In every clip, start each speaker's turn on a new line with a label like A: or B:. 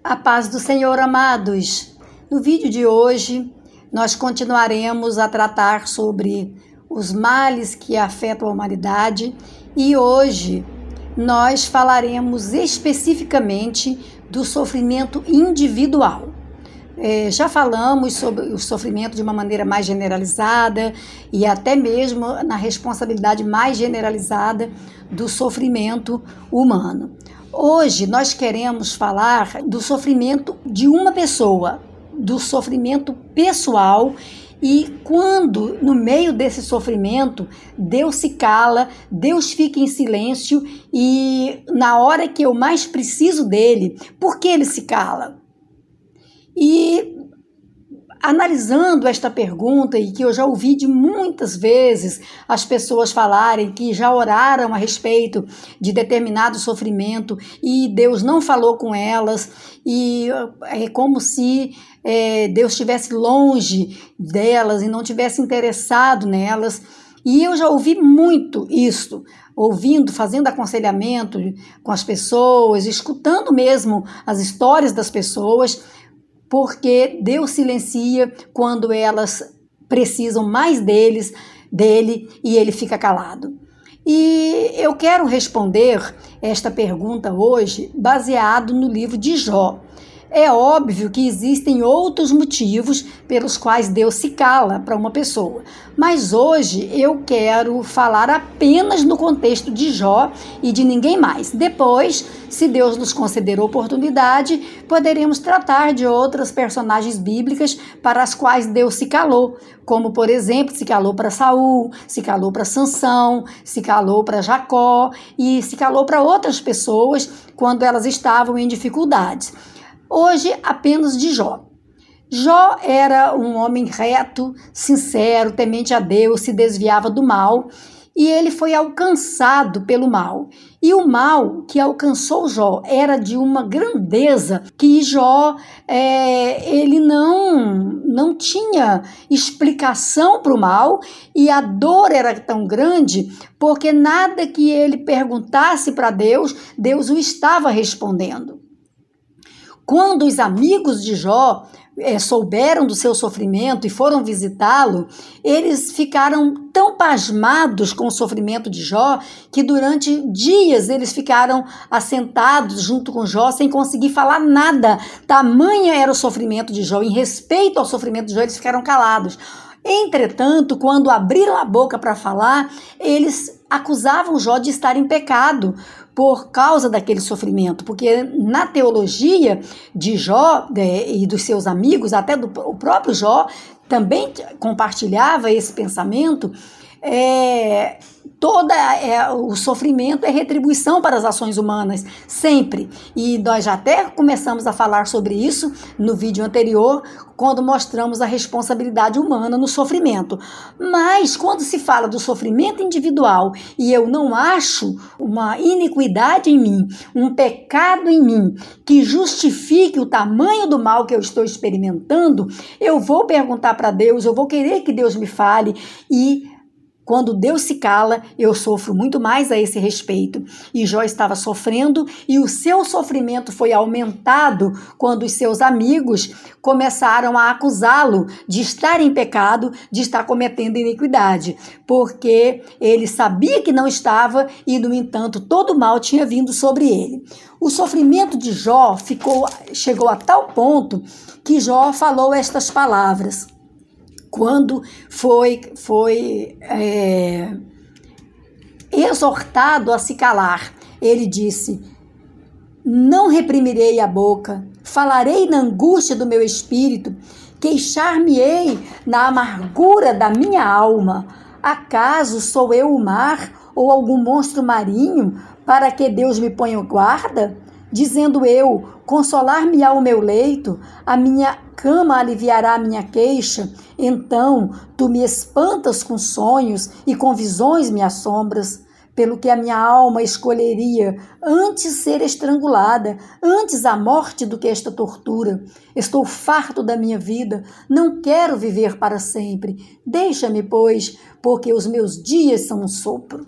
A: A paz do Senhor, amados. No vídeo de hoje, nós continuaremos a tratar sobre os males que afetam a humanidade e hoje nós falaremos especificamente do sofrimento individual. Já falamos sobre o sofrimento de uma maneira mais generalizada e até mesmo na responsabilidade mais generalizada do sofrimento humano. Hoje nós queremos falar do sofrimento de uma pessoa, do sofrimento pessoal e quando no meio desse sofrimento Deus se cala, Deus fica em silêncio e na hora que eu mais preciso dele, por que ele se cala? E analisando esta pergunta, e que eu já ouvi de muitas vezes as pessoas falarem que já oraram a respeito de determinado sofrimento e Deus não falou com elas, e é como se Deus estivesse longe delas e não tivesse interessado nelas. E eu já ouvi muito isso, ouvindo, fazendo aconselhamento com as pessoas, escutando mesmo as histórias das pessoas, porque Deus silencia quando elas precisam mais dele e ele fica calado. E eu quero responder esta pergunta hoje baseado no livro de Jó. É óbvio que existem outros motivos pelos quais Deus se cala para uma pessoa, mas hoje eu quero falar apenas no contexto de Jó e de ninguém mais. Depois, se Deus nos conceder oportunidade, poderemos tratar de outras personagens bíblicas para as quais Deus se calou, como por exemplo, se calou para Saul, se calou para Sansão, se calou para Jacó e se calou para outras pessoas quando elas estavam em dificuldades. Hoje, apenas de Jó. Jó era um homem reto, sincero, temente a Deus, se desviava do mal e ele foi alcançado pelo mal. E o mal que alcançou Jó era de uma grandeza que Jó ele não tinha explicação para o mal e a dor era tão grande porque nada que ele perguntasse para Deus, Deus o estava respondendo. Quando os amigos de Jó souberam do seu sofrimento e foram visitá-lo, eles ficaram tão pasmados com o sofrimento de Jó que durante dias eles ficaram assentados junto com Jó sem conseguir falar nada. Tamanha era o sofrimento de Jó. Em respeito ao sofrimento de Jó, eles ficaram calados. Entretanto, quando abriram a boca para falar, eles acusavam Jó de estar em pecado por causa daquele sofrimento, porque na teologia de Jó e dos seus amigos, até o próprio Jó também compartilhava esse pensamento, o sofrimento é retribuição para as ações humanas, sempre. E nós já até começamos a falar sobre isso no vídeo anterior, quando mostramos a responsabilidade humana no sofrimento. Mas quando se fala do sofrimento individual e eu não acho uma iniquidade em mim, um pecado em mim, que justifique o tamanho do mal que eu estou experimentando, eu vou perguntar para Deus, eu vou querer que Deus me fale e quando Deus se cala, eu sofro muito mais a esse respeito. E Jó estava sofrendo e o seu sofrimento foi aumentado quando os seus amigos começaram a acusá-lo de estar em pecado, de estar cometendo iniquidade, porque ele sabia que não estava e, no entanto, todo o mal tinha vindo sobre ele. O sofrimento de Jó chegou a tal ponto que Jó falou estas palavras. Quando foi exortado a se calar, ele disse: não reprimirei a boca, falarei na angústia do meu espírito, queixar-me-ei na amargura da minha alma. Acaso sou eu o mar ou algum monstro marinho para que Deus me ponha guarda? Dizendo eu, consolar-me-á o meu leito, a minha cama aliviará a minha queixa, então tu me espantas com sonhos e com visões me assombras, pelo que a minha alma escolheria antes ser estrangulada, antes a morte do que esta tortura. Estou farto da minha vida, não quero viver para sempre. Deixa-me, pois, porque os meus dias são um sopro.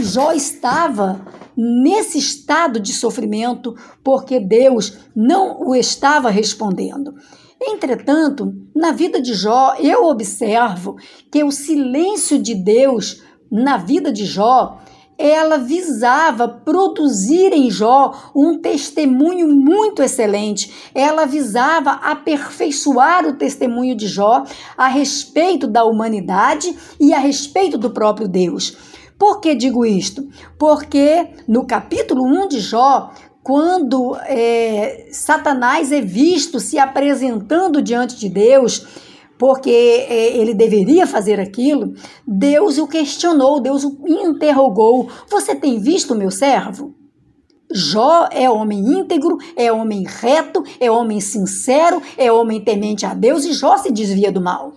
A: Jó estava nesse estado de sofrimento, porque Deus não o estava respondendo. Entretanto, na vida de Jó, eu observo que o silêncio de Deus na vida de Jó, ela visava produzir em Jó um testemunho muito excelente. Ela visava aperfeiçoar o testemunho de Jó a respeito da humanidade e a respeito do próprio Deus. Por que digo isto? Porque no capítulo 1 de Jó, quando Satanás é visto se apresentando diante de Deus, porque ele deveria fazer aquilo, Deus o questionou, Deus o interrogou. Você tem visto o meu servo? Jó é homem íntegro, é homem reto, é homem sincero, é homem temente a Deus, e Jó se desvia do mal.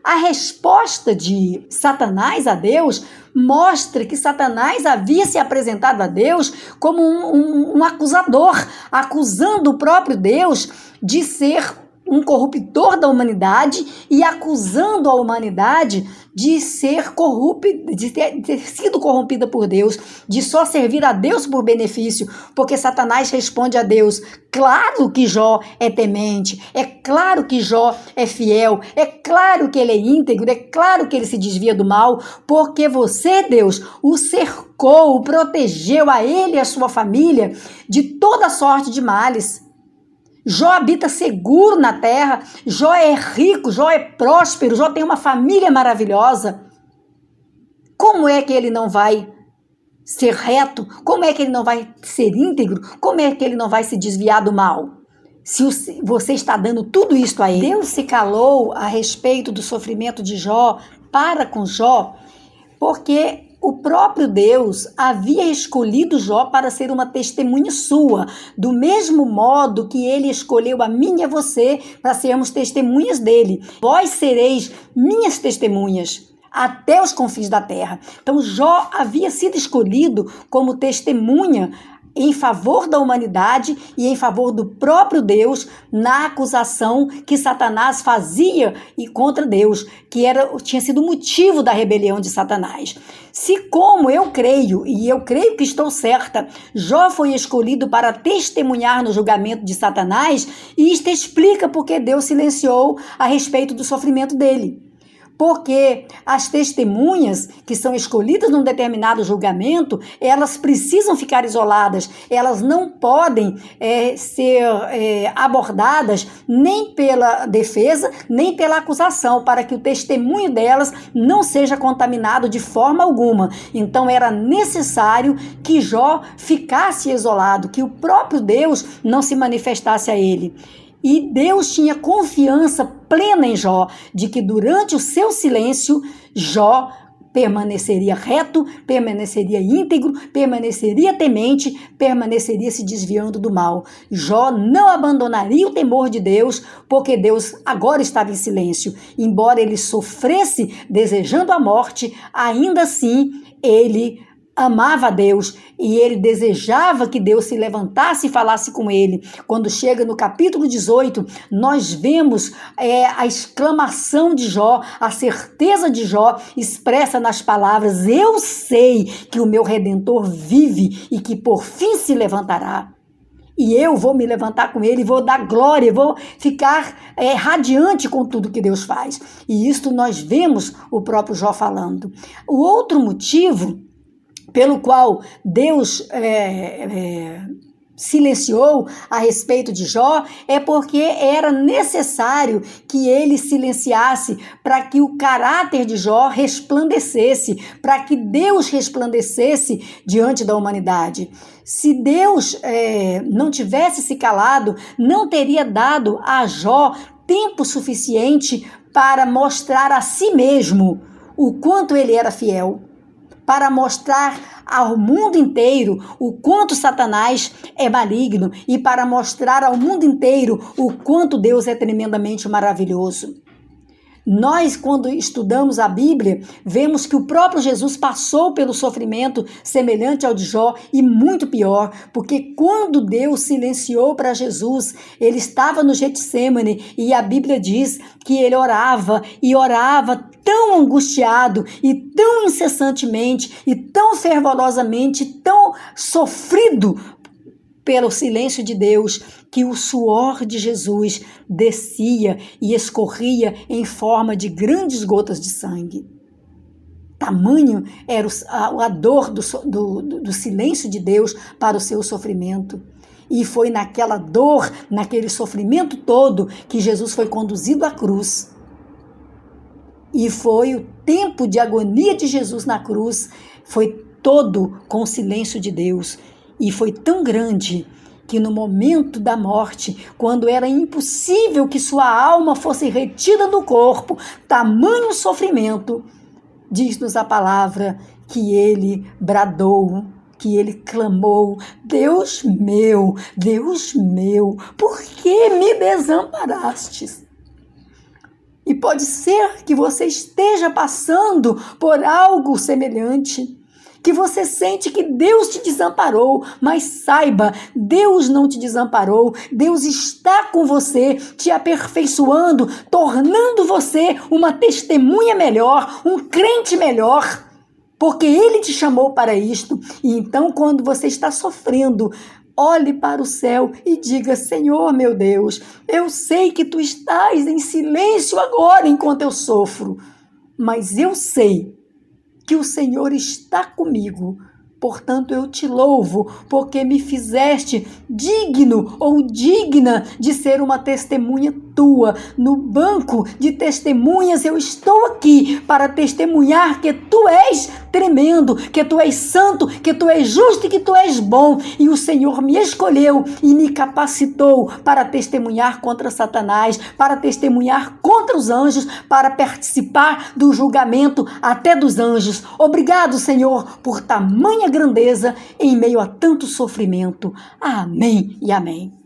A: A resposta de Satanás a Deus mostra que Satanás havia se apresentado a Deus como um acusador, acusando o próprio Deus de ser um corruptor da humanidade e acusando a humanidade de ser corrupta, de ter sido corrompida por Deus, de só servir a Deus por benefício, porque Satanás responde a Deus: claro que Jó é temente, é claro que Jó é fiel, é claro que ele é íntegro, é claro que ele se desvia do mal, porque você, Deus, o cercou, o protegeu a ele e a sua família de toda sorte de males. Jó habita seguro na terra, Jó é rico, Jó é próspero, Jó tem uma família maravilhosa. Como é que ele não vai ser reto? Como é que ele não vai ser íntegro? Como é que ele não vai se desviar do mal? Se você está dando tudo isto a ele. Deus se calou a respeito do sofrimento de Jó para com Jó, porque o próprio Deus havia escolhido Jó para ser uma testemunha sua, do mesmo modo que ele escolheu a mim e a você para sermos testemunhas dele. Vós sereis minhas testemunhas até os confins da terra. Então Jó havia sido escolhido como testemunha em favor da humanidade e em favor do próprio Deus na acusação que Satanás fazia contra Deus, que tinha sido o motivo da rebelião de Satanás. Se, como eu creio, e eu creio que estou certa, Jó foi escolhido para testemunhar no julgamento de Satanás, e isto explica porque Deus silenciou a respeito do sofrimento dele. Porque as testemunhas que são escolhidas num determinado julgamento, elas precisam ficar isoladas, elas não podem ser abordadas nem pela defesa, nem pela acusação, para que o testemunho delas não seja contaminado de forma alguma. Então era necessário que Jó ficasse isolado, que o próprio Deus não se manifestasse a ele. E Deus tinha confiança plena em Jó, de que durante o seu silêncio, Jó permaneceria reto, permaneceria íntegro, permaneceria temente, permaneceria se desviando do mal. Jó não abandonaria o temor de Deus, porque Deus agora estava em silêncio. Embora ele sofresse desejando a morte, ainda assim ele amava a Deus e ele desejava que Deus se levantasse e falasse com ele. Quando chega no capítulo 18, nós vemos a exclamação de Jó, a certeza de Jó expressa nas palavras: eu sei que o meu Redentor vive e que por fim se levantará. E eu vou me levantar com ele, vou dar glória, vou ficar radiante com tudo que Deus faz. E isto nós vemos o próprio Jó falando. O outro motivo pelo qual Deus silenciou a respeito de Jó é porque era necessário que ele silenciasse para que o caráter de Jó resplandecesse, para que Deus resplandecesse diante da humanidade. Se Deus não tivesse se calado, não teria dado a Jó tempo suficiente para mostrar a si mesmo o quanto ele era fiel, para mostrar ao mundo inteiro o quanto Satanás é maligno e para mostrar ao mundo inteiro o quanto Deus é tremendamente maravilhoso. Nós, quando estudamos a Bíblia, vemos que o próprio Jesus passou pelo sofrimento semelhante ao de Jó e muito pior, porque quando Deus silenciou para Jesus, ele estava no Getsêmani e a Bíblia diz que ele orava e orava tão angustiado e tão incessantemente e tão fervorosamente, tão sofrido pelo silêncio de Deus, que o suor de Jesus descia e escorria em forma de grandes gotas de sangue. Tamanho era a dor do silêncio de Deus para o seu sofrimento. E foi naquela dor, naquele sofrimento todo, que Jesus foi conduzido à cruz. E foi o tempo de agonia de Jesus na cruz, foi todo com o silêncio de Deus. E foi tão grande que no momento da morte, quando era impossível que sua alma fosse retida do corpo, tamanho sofrimento, diz-nos a palavra que ele bradou, que ele clamou: Deus meu, por que me desamparastes? E pode ser que você esteja passando por algo semelhante, que você sente que Deus te desamparou, mas saiba, Deus não te desamparou, Deus está com você, te aperfeiçoando, tornando você uma testemunha melhor, um crente melhor, porque Ele te chamou para isto. E então, quando você está sofrendo, olhe para o céu e diga: Senhor meu Deus, eu sei que Tu estás em silêncio agora enquanto eu sofro, mas eu sei que o Senhor está comigo. Portanto, eu te louvo, porque me fizeste digno ou digna de ser uma testemunha tua. No banco de testemunhas eu estou aqui para testemunhar que tu és tremendo, que tu és santo, que tu és justo e que tu és bom. E o Senhor me escolheu e me capacitou para testemunhar contra Satanás, para testemunhar contra os anjos, para participar do julgamento até dos anjos. Obrigado, Senhor, por tamanha grandeza em meio a tanto sofrimento. Amém e amém.